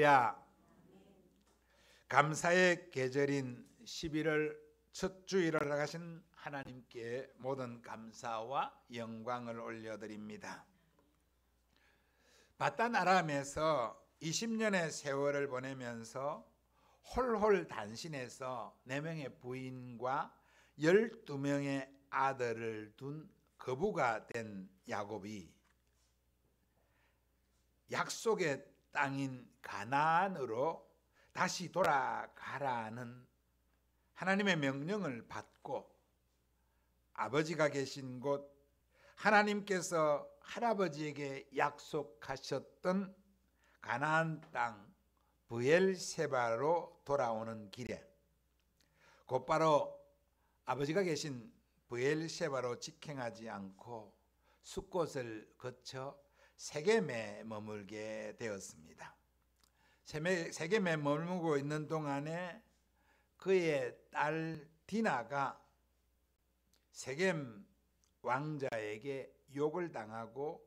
할렐루야. 감사의 계절인 11월 첫 주일을 허락하신 하나님께 모든 감사와 영광을 올려드립니다. 바단 아람에서 20년의 세월을 보내면서 홀홀 단신해서 4명의 부인과 12명의 아들을 둔 거부가 된 야곱이 약속의 땅인 가나안으로 다시 돌아가라는 하나님의 명령을 받고 아버지가 계신 곳, 하나님께서 할아버지에게 약속하셨던 가나안 땅 브엘세바로 돌아오는 길에 곧바로 아버지가 계신 브엘세바로 직행하지 않고 숫곳을 거쳐 세겜에 머물게 되었습니다. 세겜에 머물고 있는 동안에 그의 딸 디나가 세겜 왕자에게 욕을 당하고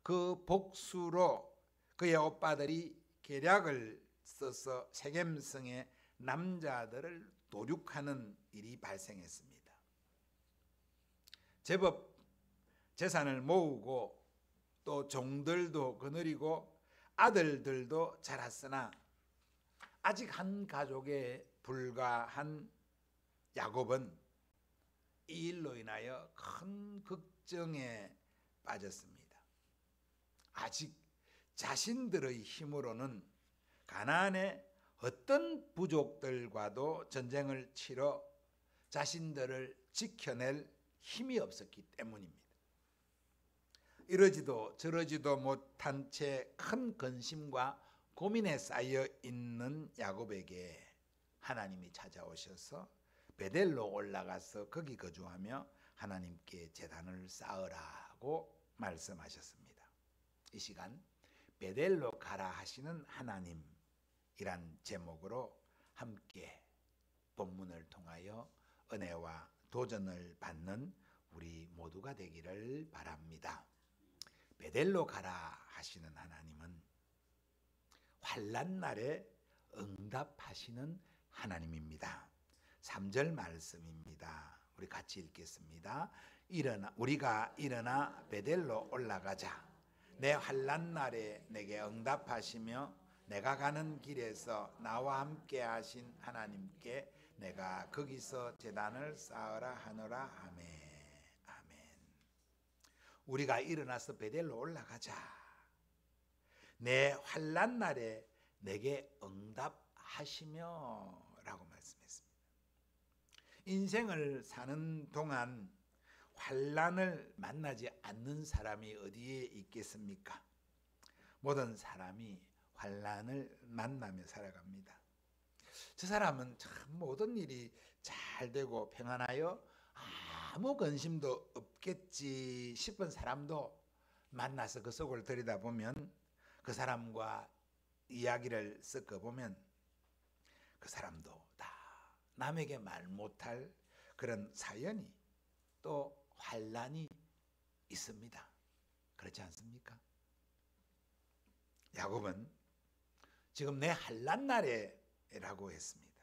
그 복수로 그의 오빠들이 계략을 써서 세겜성의 남자들을 도륙하는 일이 발생했습니다. 제법 재산을 모으고 또 종들도 거느리고 아들들도 자랐으나 아직 한 가족에 불과한 야곱은 이 일로 인하여 큰 걱정에 빠졌습니다. 아직 자신들의 힘으로는 가나안의 어떤 부족들과도 전쟁을 치러 자신들을 지켜낼 힘이 없었기 때문입니다. 이러지도 저러지도 못한 채 큰 근심과 고민에 쌓여 있는 야곱에게 하나님이 찾아오셔서 베델로 올라가서 거기 거주하며 하나님께 제단을 쌓으라고 말씀하셨습니다. 이 시간 베델로 가라 하시는 하나님이란 제목으로 함께 본문을 통하여 은혜와 도전을 받는 우리 모두가 되기를 바랍니다. 베델로 가라 하시는 하나님은 환난 날에 응답하시는 하나님입니다. 3절 말씀입니다. 우리 같이 읽겠습니다. 우리가 일어나 베델로 올라가자. 내 환난 날에 내게 응답하시며 내가 가는 길에서 나와 함께 하신 하나님께 내가 거기서 제단을 쌓으라 하노라. 아멘. 우리가 일어나서 베델로 올라가자. 내 환난 날에 내게 응답하시며 라고 말씀했습니다. 인생을 사는 동안 환난을 만나지 않는 사람이 어디에 있겠습니까? 모든 사람이 환난을 만나며 살아갑니다. 저 사람은 참 모든 일이 잘 되고 평안하여 아무 근심도 없겠지 싶은 사람도 만나서 그 속을 들여다보면 그 사람과 이야기를 섞어보면 그 사람도 다 남에게 말 못할 그런 사연이 또 환난이 있습니다. 그렇지 않습니까? 야곱은 지금 내 환난 날에 라고 했습니다.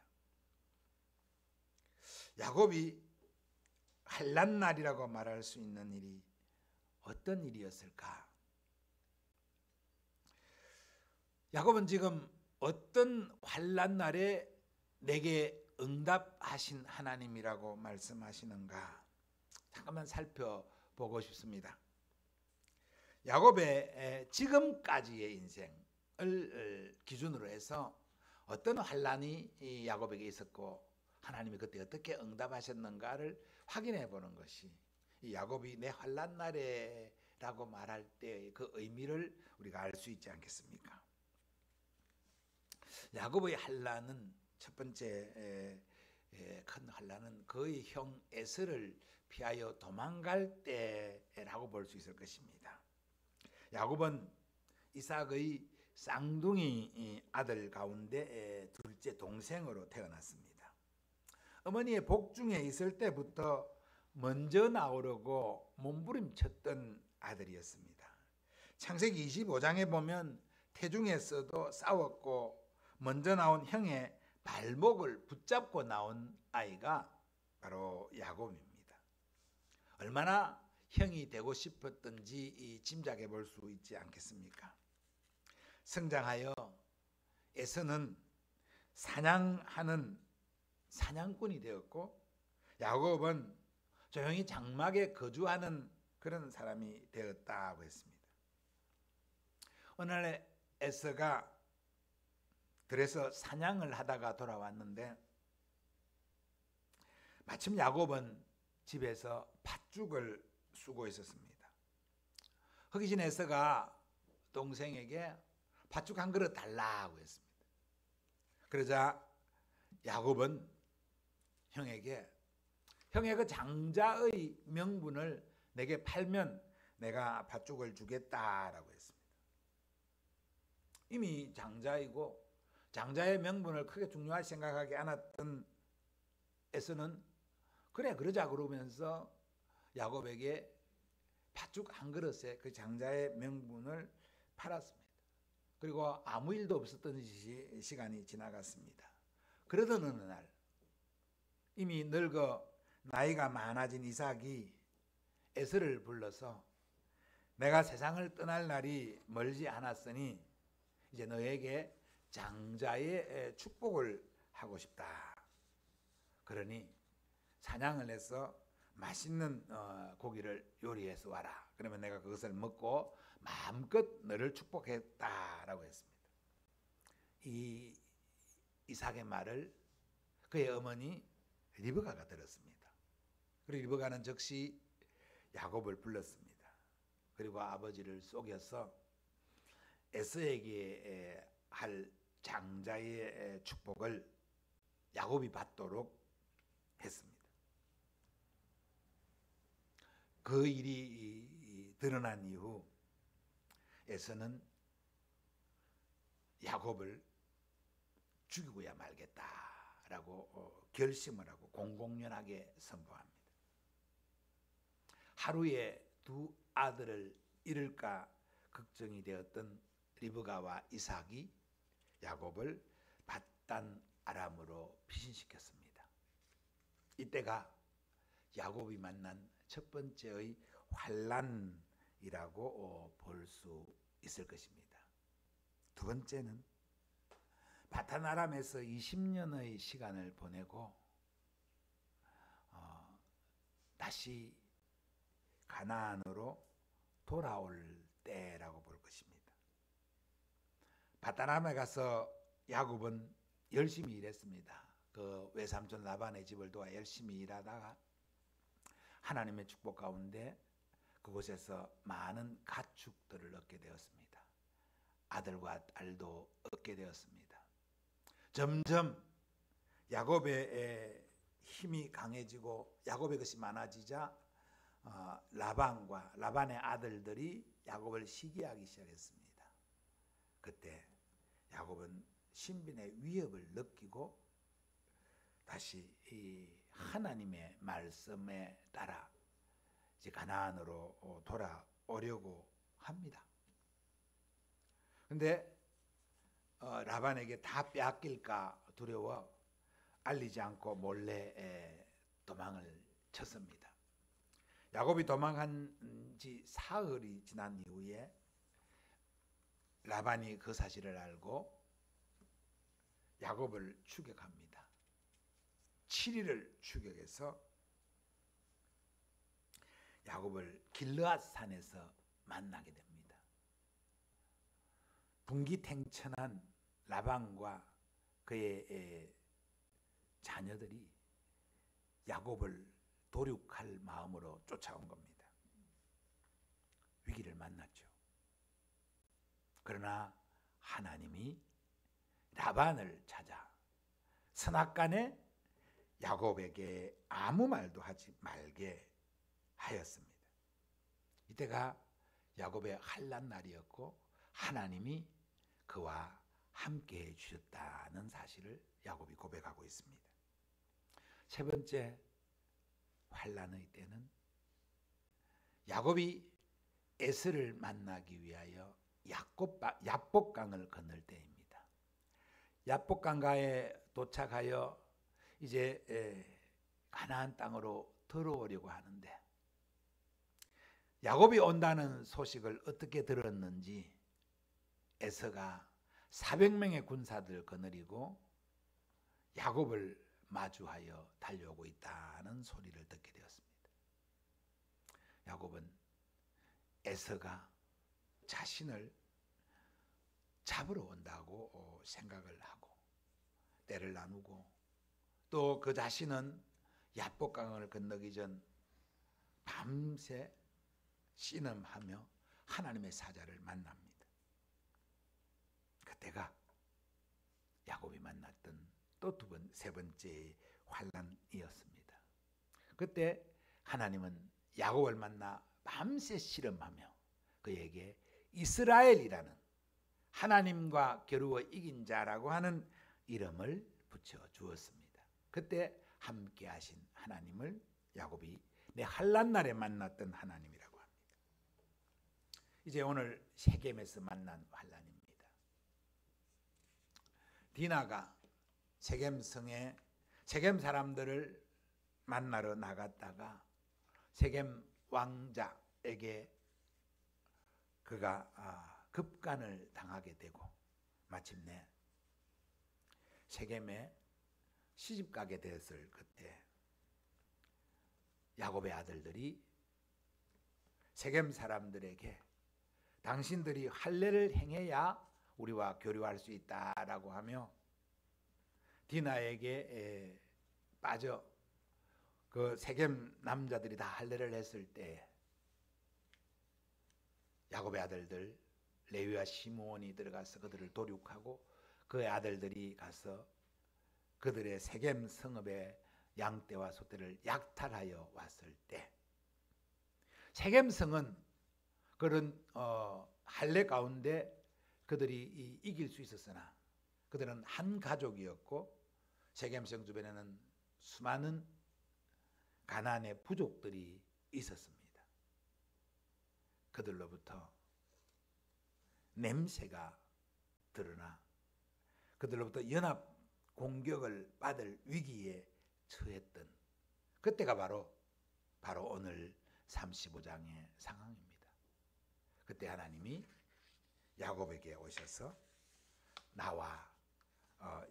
야곱이 환난 날이라고 말할 수 있는 일이 어떤 일이었을까? 야곱은 지금 어떤 환난 날에 내게 응답하신 하나님이라고 말씀하시는가? 잠깐만 살펴보고 싶습니다. 야곱의 지금까지의 인생을 기준으로 해서 어떤 환난이 야곱에게 있었고 하나님이 그때 어떻게 응답하셨는가를 확인해 보는 것이 이 야곱이 내 환난 날에라고 말할 때 그 의미를 우리가 알 수 있지 않겠습니까? 야곱의 환난은 첫 번째 큰 환난은 그의 형 에서를 피하여 도망갈 때라고 볼 수 있을 것입니다. 야곱은 이삭의 쌍둥이 아들 가운데 둘째 동생으로 태어났습니다. 어머니의 복중에 있을 때부터 먼저 나오려고 몸부림쳤던 아들이었습니다. 창세기 25장에 보면 태중에서도 싸웠고 먼저 나온 형의 발목을 붙잡고 나온 아이가 바로 야곱입니다. 얼마나 형이 되고 싶었던지 짐작해 볼 수 있지 않겠습니까? 성장하여 에서는 사냥하는 사냥꾼이 되었고 야곱은 조용히 장막에 거주하는 그런 사람이 되었다고 했습니다. 어느 날 에서가 들에서 사냥을 하다가 돌아왔는데 마침 야곱은 집에서 팥죽을 쑤고 있었습니다. 허기진 에서가 동생에게 팥죽 한 그릇 달라고 했습니다. 그러자 야곱은 형에게 형의 그 장자의 명분을 내게 팔면 내가 팥죽을 주겠다라고 했습니다. 이미 장자이고 장자의 명분을 크게 중요하게 생각하지 않았던 에서는 그래 그러자 그러면서 야곱에게 팥죽 한 그릇에 그 장자의 명분을 팔았습니다. 그리고 아무 일도 없었던 시간이 지나갔습니다. 그러던 어느 날 이미 늙어 나이가 많아진 이삭이 에서를 불러서 내가 세상을 떠날 날이 멀지 않았으니 이제 너에게 장자의 축복을 하고 싶다. 그러니 사냥을 해서 맛있는 고기를 요리해서 와라. 그러면 내가 그것을 먹고 마음껏 너를 축복했다라고 했습니다. 이 이삭의 말을 그의 어머니 리브가가 들었습니다. 그리고 리브가는 즉시 야곱을 불렀습니다. 그리고 아버지를 속여서 에서에게 할 장자의 축복을 야곱이 받도록 했습니다. 그 일이 드러난 이후 에서는 야곱을 죽이고야 말겠다라고 결심을 하고 공공연하게 선포합니다. 하루에 두 아들을 잃을까 걱정이 되었던 리브가와 이삭이 야곱을 밧단 아람으로 피신시켰습니다. 이때가 야곱이 만난 첫 번째의 환난이라고 볼 수 있을 것입니다. 두 번째는 밧단 아람에서 20년의 시간을 보내고 다시 가나안으로 돌아올 때라고 볼 것입니다. 밧단 아람에 가서 야곱은 열심히 일했습니다. 그 외삼촌 라반의 집을 도와 열심히 일하다가 하나님의 축복 가운데 그곳에서 많은 가축들을 얻게 되었습니다. 아들과 딸도 얻게 되었습니다. 점점 야곱의 힘이 강해지고 야곱의 것이 많아지자 라반의 아들들이 야곱을 시기하기 시작했습니다. 그때 야곱은 신빈의 위협을 느끼고 다시 이 하나님의 말씀에 따라 이제 가나안으로 돌아오려고 합니다. 그런데 라반에게 다 빼앗길까 두려워 알리지 않고 몰래 도망을 쳤습니다. 야곱이 도망한 지 사흘이 지난 이후에 라반이 그 사실을 알고 야곱을 추격합니다. 7일을 추격해서 야곱을 길르앗 산에서 만나게 됩니다. 분기탱천한 라반과 그의 자녀들이 야곱을 도륙할 마음으로 쫓아온 겁니다. 위기를 만났죠. 그러나 하나님이 라반을 찾아 선악간에 야곱에게 아무 말도 하지 말게 하였습니다. 이때가 야곱의 환난 날이었고 하나님이 그와 함께 해주셨다는 사실을 야곱이 고백하고 있습니다. 세 번째 환난의 때는 야곱이 에서를 만나기 위하여 야복강을 건널 때입니다. 야복강가에 도착하여 이제 가나안 땅으로 들어오려고 하는데 야곱이 온다는 소식을 어떻게 들었는지 에서가 400명의 군사들을 거느리고 야곱을 마주하여 달려오고 있다는 소리를 듣게 되었습니다. 야곱은 에서가 자신을 잡으러 온다고 생각을 하고 때를 나누고 또 그 자신은 야복강을 건너기 전 밤새 씨름하며 하나님의 사자를 만납니다. 그때가 야곱이 만났던 또 세 번째 환난이었습니다. 그때 하나님은 야곱을 만나 밤새 씨름하며 그에게 이스라엘이라는 하나님과 겨루어 이긴 자라고 하는 이름을 붙여 주었습니다. 그때 함께 하신 하나님을 야곱이 내 환난 날에 만났던 하나님이라고 합니다. 이제 오늘 세겜에서 만난 환난입니다. 디나가 세겜성에 세겜 사람들을 만나러 나갔다가 세겜 왕자에게 그가 급간을 당하게 되고 마침내 세겜에 시집가게 되었을 그때 야곱의 아들들이 세겜 사람들에게 당신들이 할례를 행해야 우리와 교류할 수 있다라고 하며 디나에게 빠져 그 세겜 남자들이 다 할례를 했을 때 야곱의 아들들 레위와 시므온이 들어가서 그들을 도륙하고 그의 아들들이 가서 그들의 세겜 성읍의 양떼와 소떼를 약탈하여 왔을 때 세겜 성은 그런 할례 가운데 그들이 이길 수 있었으나 그들은 한 가족이었고 세겜 성 주변에는 수많은 가나안의 부족들이 있었습니다. 그들로부터 냄새가 드러나 그들로부터 연합 공격을 받을 위기에 처했던 그때가 바로 오늘 35장의 상황입니다. 그때 하나님이 야곱에게 오셔서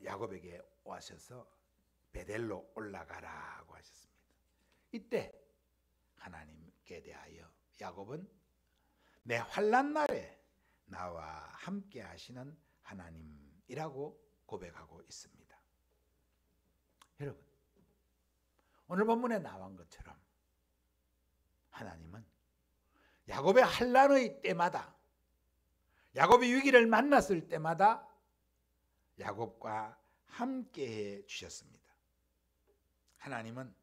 야곱에게 오셔서 베델로 올라가라고 하셨습니다. 이때 하나님께 대하여 야곱은 내 환난 날에 나와 함께 하시는 하나님이라고 고백하고 있습니다. 여러분, 오늘 본문에 나온 것처럼 하나님은 야곱의 환난의 때마다 야곱이 위기를 만났을 때마다 야곱과 함께해 주셨습니다. 하나님은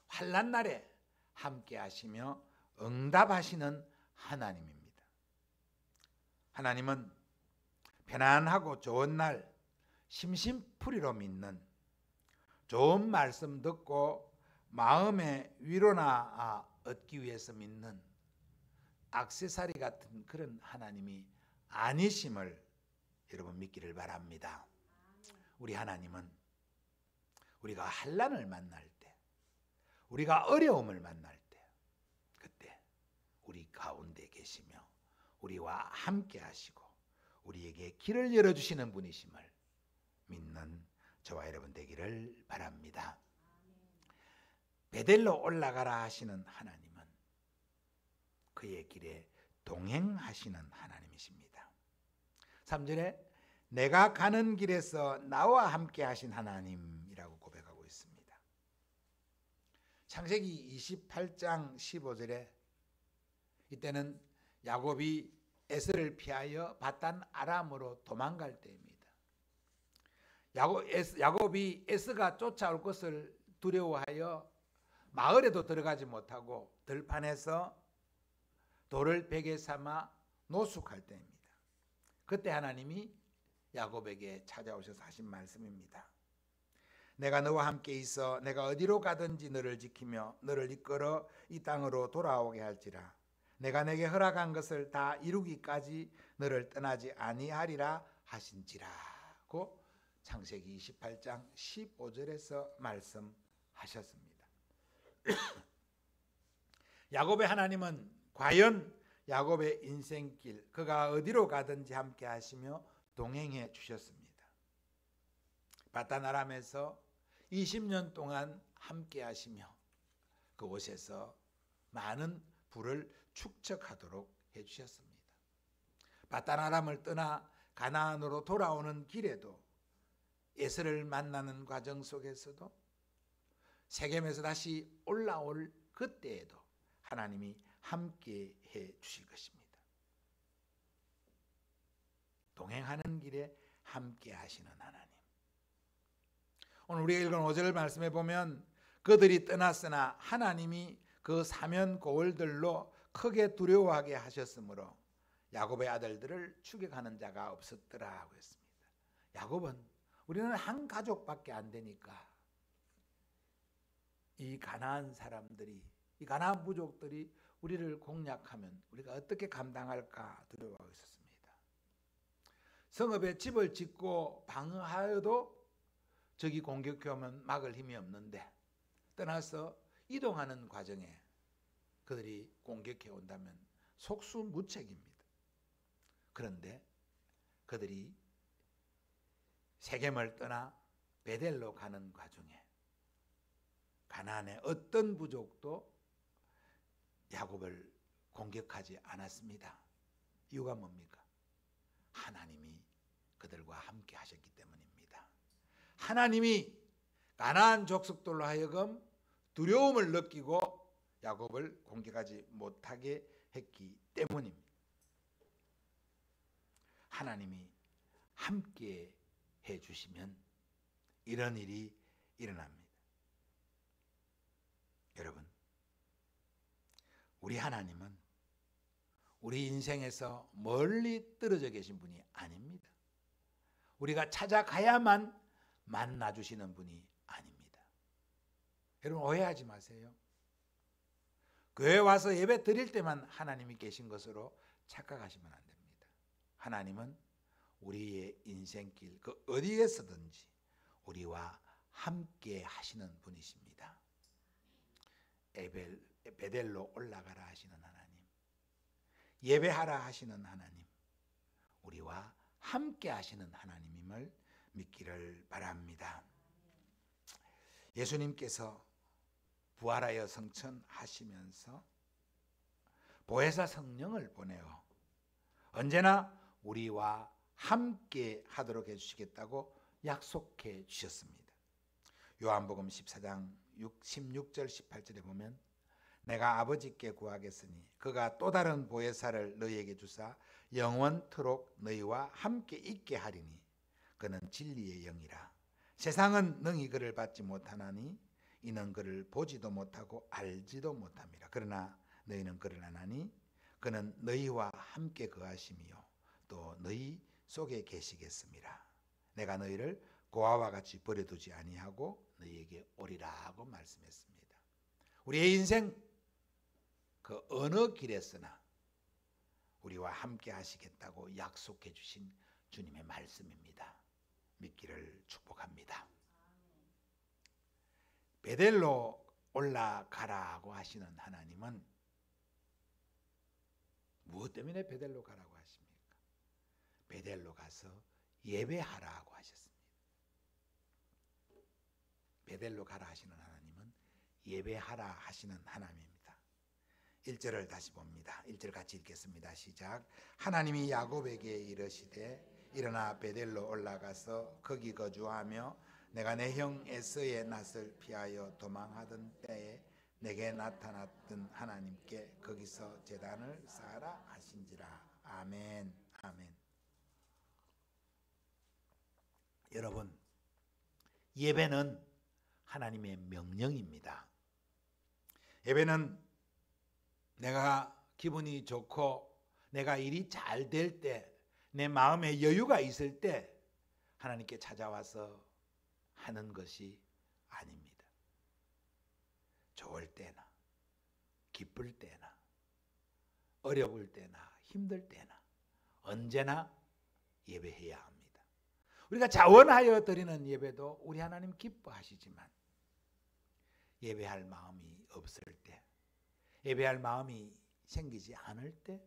환난 날에 함께 하시며 응답하시는 하나님입니다. 하나님은 편안하고 좋은 날 심심풀이로 믿는 좋은 말씀 듣고 마음의 위로나 얻기 위해서 믿는 액세서리 같은 그런 하나님이 아니심을 여러분 믿기를 바랍니다. 우리 하나님은 우리가 환난을 만날 때, 우리가 어려움을 만날 때, 그때 우리 가운데 계시며 우리와 함께 하시고 우리에게 길을 열어주시는 분이심을 믿는 저와 여러분 되기를 바랍니다. 베델로 올라가라 하시는 하나님은 그의 길에 동행하시는 하나님이십니다. 3절에 내가 가는 길에서 나와 함께 하신 하나님이라고 고백하고 있습니다. 창세기 28장 15절에 이때는 야곱이 에서를 피하여 바단 아람으로 도망갈 때입니다. 야곱이 에서가 쫓아올 것을 두려워하여 마을에도 들어가지 못하고 들판에서 돌을 베개 삼아 노숙할 때입니다. 그때 하나님이 야곱에게 찾아오셔서 하신 말씀입니다. 내가 너와 함께 있어 내가 어디로 가든지 너를 지키며 너를 이끌어 이 땅으로 돌아오게 할지라. 내가 내게 허락한 것을 다 이루기까지 너를 떠나지 아니하리라 하신지라고 창세기 28장 15절에서 말씀하셨습니다. 야곱의 하나님은 과연 야곱의 인생길 그가 어디로 가든지 함께 하시며 동행해 주셨습니다. 바단 아람에서 20년 동안 함께 하시며 그곳에서 많은 부를 축적하도록 해 주셨습니다. 바단 아람을 떠나 가나안으로 돌아오는 길에도 에서를 만나는 과정 속에서도 세겜에서 다시 올라올 그때에도 하나님이 함께 해 주실 것입니다. 동행하는 길에 함께 하시는 하나님. 오늘 우리가 읽은 5절 말씀에 보면 그들이 떠났으나 하나님이 그 사면 고을들로 크게 두려워하게 하셨으므로 야곱의 아들들을 추격하는 자가 없었더라고 했습니다. 야곱은 우리는 한 가족밖에 안 되니까 이 가나안 사람들이, 이 가나안 부족들이 우리를 공략하면 우리가 어떻게 감당할까 두려워하고 있었습니다. 성읍에 집을 짓고 방어하여도 적이 공격해 오면 막을 힘이 없는데 떠나서 이동하는 과정에 그들이 공격해 온다면 속수무책입니다. 그런데 그들이 세겜을 떠나 베델로 가는 과정에 가나안의 어떤 부족도 야곱을 공격하지 않았습니다. 이유가 뭡니까? 하나님이 그들과 함께 하셨기 때문입니다. 하나님이 가나안 족속들로 하여금 두려움을 느끼고 야곱을 공격하지 못하게 했기 때문입니다. 하나님이 함께 해주시면 이런 일이 일어납니다. 여러분, 우리 하나님은 우리 인생에서 멀리 떨어져 계신 분이 아닙니다. 우리가 찾아가야만 만나주시는 분이 아닙니다. 여러분 오해하지 마세요. 교회 와서 예배 드릴 때만 하나님이 계신 것으로 착각하시면 안 됩니다. 하나님은 우리의 인생길 그 어디에서든지 우리와 함께 하시는 분이십니다. 베델로 올라가라 하시는 하나님, 예배하라 하시는 하나님, 우리와 함께 하시는 하나님임을 믿기를 바랍니다. 예수님께서 부활하여 성천하시면서 보혜사 성령을 보내어 언제나 우리와 함께 하도록 해주시겠다고 약속해 주셨습니다. 요한복음 14장 16절 18절에 보면 내가 아버지께 구하겠으니 그가 또 다른 보혜사를 너희에게 주사 영원토록 너희와 함께 있게 하리니 그는 진리의 영이라. 세상은 능히 그를 받지 못하나니 이는 그를 보지도 못하고 알지도 못함이라. 그러나 너희는 그를 아나니 그는 너희와 함께 거하심이요 또 너희 속에 계시겠음이라. 내가 너희를 고아와 같이 버려두지 아니하고 너희에게 오리라고 말씀했습니다. 우리의 인생 그 어느 길에서나 우리와 함께 하시겠다고 약속해 주신 주님의 말씀입니다. 믿기를 축복합니다. 베델로 올라가라고 하시는 하나님은 무엇 때문에 베델로 가라고 하십니까? 베델로 가서 예배하라고 하셨습니다. 베델로 가라 하시는 하나님은 예배하라 하시는 하나님입니다. 1절을 다시 봅니다. 1절 같이 읽겠습니다. 시작. 하나님이 야곱에게 이르시되 일어나 베델로 올라가서 거기 거주하며 내가 내 형 에서의 낯을 피하여 도망하던 때에 내게 나타났던 하나님께 거기서 제단을 쌓아라 하신지라. 아멘. 아멘. 여러분, 예배는 하나님의 명령입니다. 예배는 내가 기분이 좋고 내가 일이 잘 될 때, 내 마음에 여유가 있을 때 하나님께 찾아와서 하는 것이 아닙니다. 좋을 때나 기쁠 때나 어려울 때나 힘들 때나 언제나 예배해야 합니다. 우리가 자원하여 드리는 예배도 우리 하나님 기뻐하시지만 예배할 마음이 없을 때, 예배할 마음이 생기지 않을 때,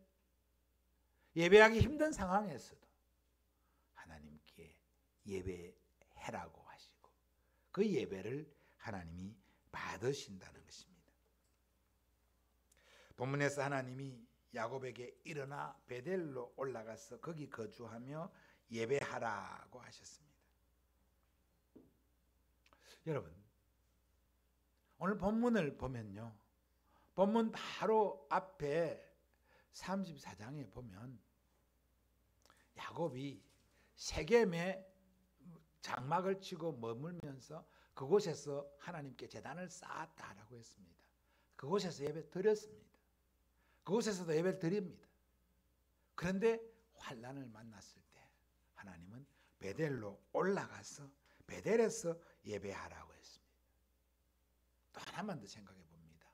예배하기 힘든 상황에서도 하나님께 예배해라고 하시고 그 예배를 하나님이 받으신다는 것입니다. 본문에서 하나님이 야곱에게 일어나 베델로 올라가서 거기 거주하며 예배하라고 하셨습니다. 여러분, 오늘 본문을 보면요, 본문 바로 앞에 34장에 보면 야곱이 세겜에 장막을 치고 머물면서 그곳에서 하나님께 제단을 쌓았다라고 했습니다. 그곳에서 예배 드렸습니다. 그곳에서도 예배를 드립니다. 그런데 환난을 만났을 때 하나님은 베델로 올라가서 베델에서 예배하라고 했습니다. 또 하나만 더 생각해 봅니다.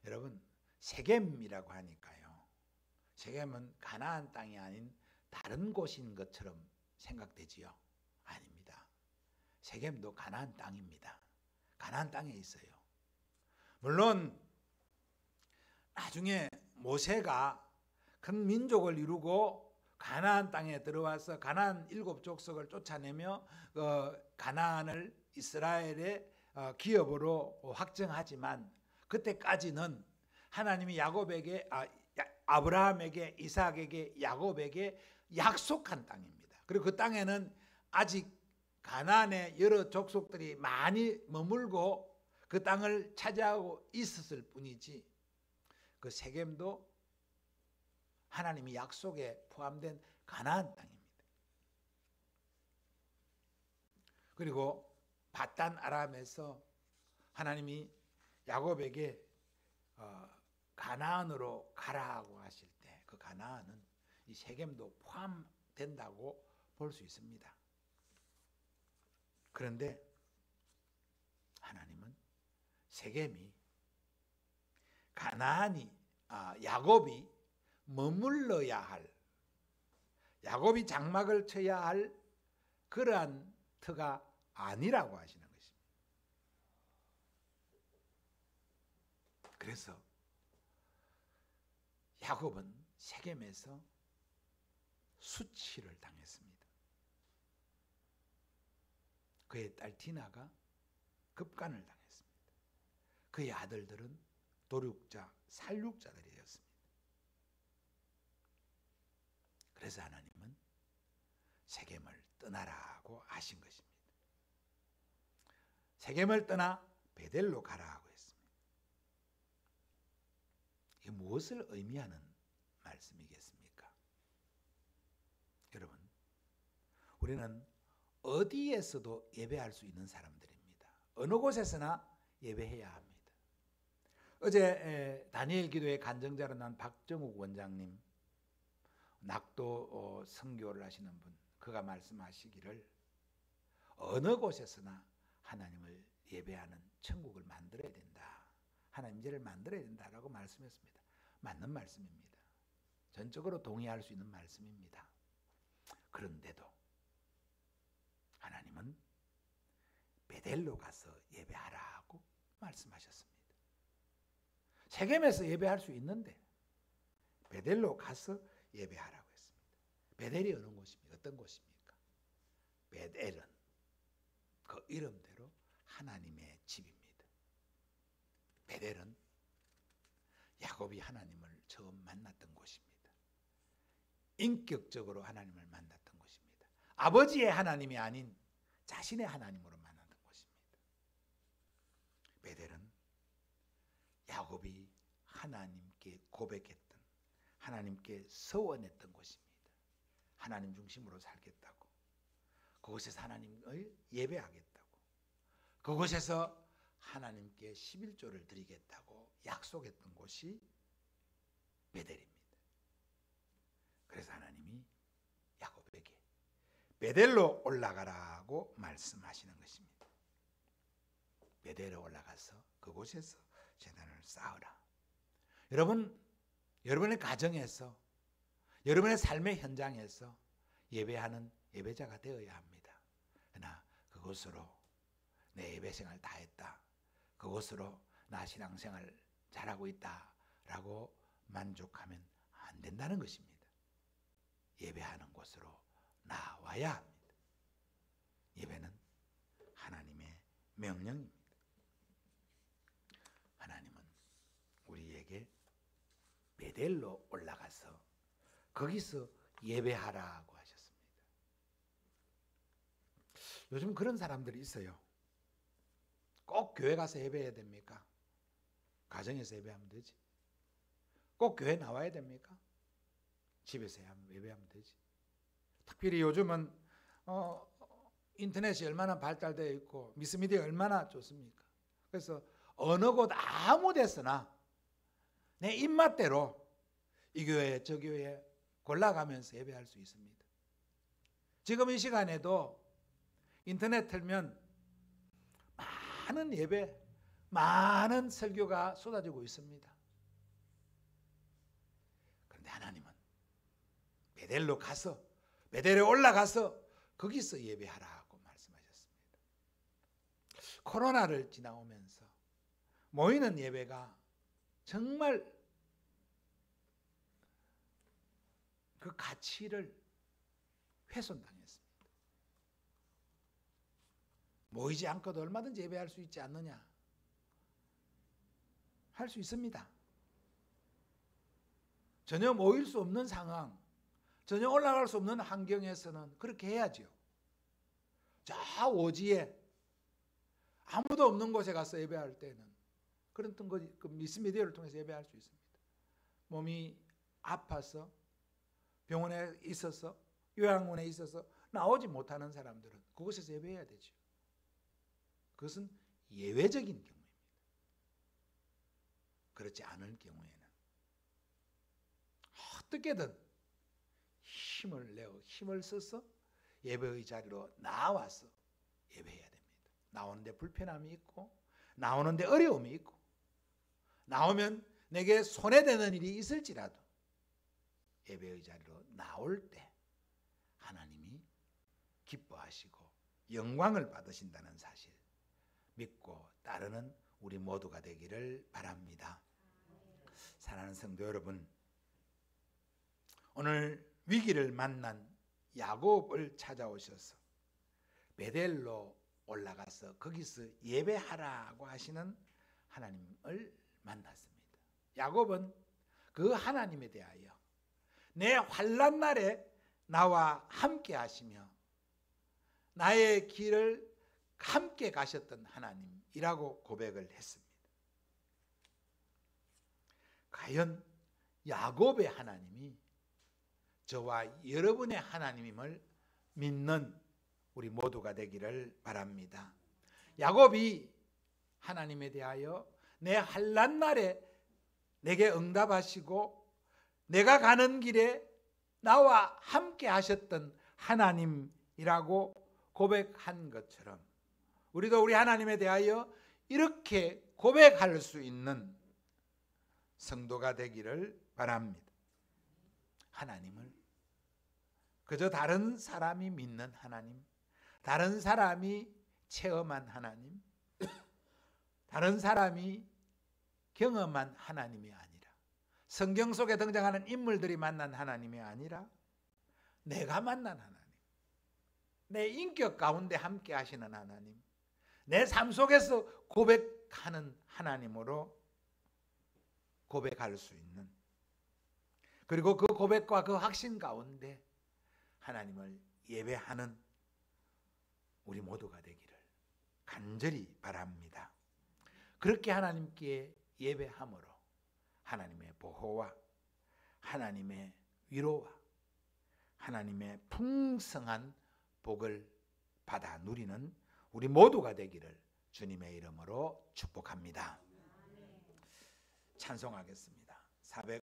여러분, 세겜이라고 하니까요, 세겜은 가나안 땅이 아닌 다른 곳인 것처럼 생각되지요? 아닙니다. 세겜도 가나안 땅입니다. 가나안 땅에 있어요. 물론 나중에 모세가 큰 민족을 이루고 가나안 땅에 들어와서 가나안 7족속을 쫓아내며 가나안을 이스라엘의 기업으로 확정하지만 그때까지는 하나님이 야곱에게 아브라함에게, 이삭에게, 야곱에게 약속한 땅입니다. 그리고 그 땅에는 아직 가나안의 여러 족속들이 많이 머물고 그 땅을 차지하고 있었을 뿐이지, 그 세겜도 하나님이 약속에 포함된 가나안 땅입니다. 그리고 바단 아람에서 하나님이 야곱에게 가나안으로 가라고 하실 때 그 가나안은 이 세겜도 포함된다고 볼 수 있습니다. 그런데 하나님은 세겜이 야곱이 머물러야 할, 야곱이 장막을 쳐야 할 그러한 터가 아니라고 하시는 것입니다. 그래서 야곱은 세겜에서 수치를 당했습니다. 그의 딸 디나가 급간을 당했습니다. 그의 아들들은 도륙자, 살육자들이었습니다. 그래서 하나님은 세겜을 떠나라고 하신 것입니다. 세겜을 떠나 베델로 가라고 했습니다. 이게 무엇을 의미하는 말씀이겠습니까? 여러분, 우리는 어디에서도 예배할 수 있는 사람들입니다. 어느 곳에서나 예배해야 합니다. 어제 다니엘 기도의 간증자로 난 박정욱 원장님, 낙도 선교를 하시는 분, 그가 말씀하시기를 어느 곳에서나 하나님을 예배하는 천국을 만들어야 된다, 하나님 제를 만들어야 된다라고 말씀했습니다. 맞는 말씀입니다. 전적으로 동의할 수 있는 말씀입니다. 그런데도 하나님은 베델로 가서 예배하라고 말씀하셨습니다. 세겜에서 예배할 수 있는데 베델로 가서 예배하라고 했습니다. 베델이 어느 곳입니까? 어떤 곳입니까? 베델은 그 이름대로 하나님의 집입니다. 베델은 야곱이 하나님을 처음 만났던 곳입니다. 인격적으로 하나님을 만났던 곳입니다. 아버지의 하나님이 아닌 자신의 하나님으로 만났던 곳입니다. 베델은 야곱이 하나님께 고백했던, 하나님께 서원했던 곳입니다. 하나님 중심으로 살겠다고, 그곳에서 하나님을 예배하겠다고, 그곳에서 하나님께 11조를 드리겠다고 약속했던 곳이 베델입니다. 그래서 하나님이 야곱에게 베델로 올라가라고 말씀하시는 것입니다. 베델에 올라가서 그곳에서 제단을 쌓으라. 여러분, 여러분의 가정에서, 여러분의 삶의 현장에서 예배하는 예배자가 되어야 합니다. 그러나 그것으로 내 예배생활 다 했다, 그것으로 나 신앙생활 잘하고 있다라고 만족하면 안 된다는 것입니다. 예배하는 곳으로 나와야 합니다. 예배는 하나님의 명령입니다. 하나님은 우리에게 베델로 올라가서 거기서 예배하라고 하셨습니다. 요즘 그런 사람들이 있어요. 꼭 교회 가서 예배해야 됩니까? 가정에서 예배하면 되지. 꼭 교회 나와야 됩니까? 집에서 예배하면 되지. 특별히 요즘은 인터넷이 얼마나 발달되어 있고 미스미디어 얼마나 좋습니까? 그래서 어느 곳 아무 데서나 내 입맛대로 이 교회 저 교회 골라가면서 예배할 수 있습니다. 지금 이 시간에도 인터넷 틀면 많은 예배, 많은 설교가 쏟아지고 있습니다. 그런데 하나님은 베델로 가서, 베델에 올라가서 거기서 예배하라고 말씀하셨습니다. 코로나를 지나오면서 모이는 예배가 정말 그 가치를 훼손당했습니다. 모이지 않고도 얼마든지 예배할 수 있지 않느냐? 할 수 있습니다. 전혀 모일 수 없는 상황, 전혀 올라갈 수 없는 환경에서는 그렇게 해야죠. 저 오지에 아무도 없는 곳에 가서 예배할 때는 그런 그 미스미디어를 통해서 예배할 수 있습니다. 몸이 아파서 병원에 있어서 요양원에 있어서 나오지 못하는 사람들은 그곳에서 예배해야 되죠. 그것은 예외적인 경우입니다. 그렇지 않을 경우에는 어떻게든 힘을 써서 예배의 자리로 나와서 예배해야 됩니다. 나오는데 불편함이 있고, 나오는데 어려움이 있고, 나오면 내게 손해되는 일이 있을지라도 예배의 자리로 나올 때 하나님이 기뻐하시고 영광을 받으신다는 사실 믿고 따르는 우리 모두가 되기를 바랍니다. 사랑하는 성도 여러분, 오늘 위기를 만난 야곱을 찾아오셔서 베델로 올라가서 거기서 예배하라고 하시는 하나님을 만났습니다. 야곱은 그 하나님에 대하여 내 환난 날에 나와 함께 하시며 나의 길을 함께 가셨던 하나님이라고 고백을 했습니다. 과연 야곱의 하나님이 저와 여러분의 하나님임을 믿는 우리 모두가 되기를 바랍니다. 야곱이 하나님에 대하여 내 환난 날에 내게 응답하시고 내가 가는 길에 나와 함께 하셨던 하나님이라고 고백한 것처럼 우리도 우리 하나님에 대하여 이렇게 고백할 수 있는 성도가 되기를 바랍니다. 하나님을 그저 다른 사람이 믿는 하나님, 다른 사람이 체험한 하나님, 다른 사람이 경험한 하나님이 아니라, 성경 속에 등장하는 인물들이 만난 하나님이 아니라 내가 만난 하나님, 내 인격 가운데 함께 하시는 하나님, 내 삶 속에서 고백하는 하나님으로 고백할 수 있는, 그리고 그 고백과 그 확신 가운데 하나님을 예배하는 우리 모두가 되기를 간절히 바랍니다. 그렇게 하나님께 예배함으로 하나님의 보호와 하나님의 위로와 하나님의 풍성한 복을 받아 누리는 우리 모두가 되기를 주님의 이름으로 축복합니다. 찬송하겠습니다.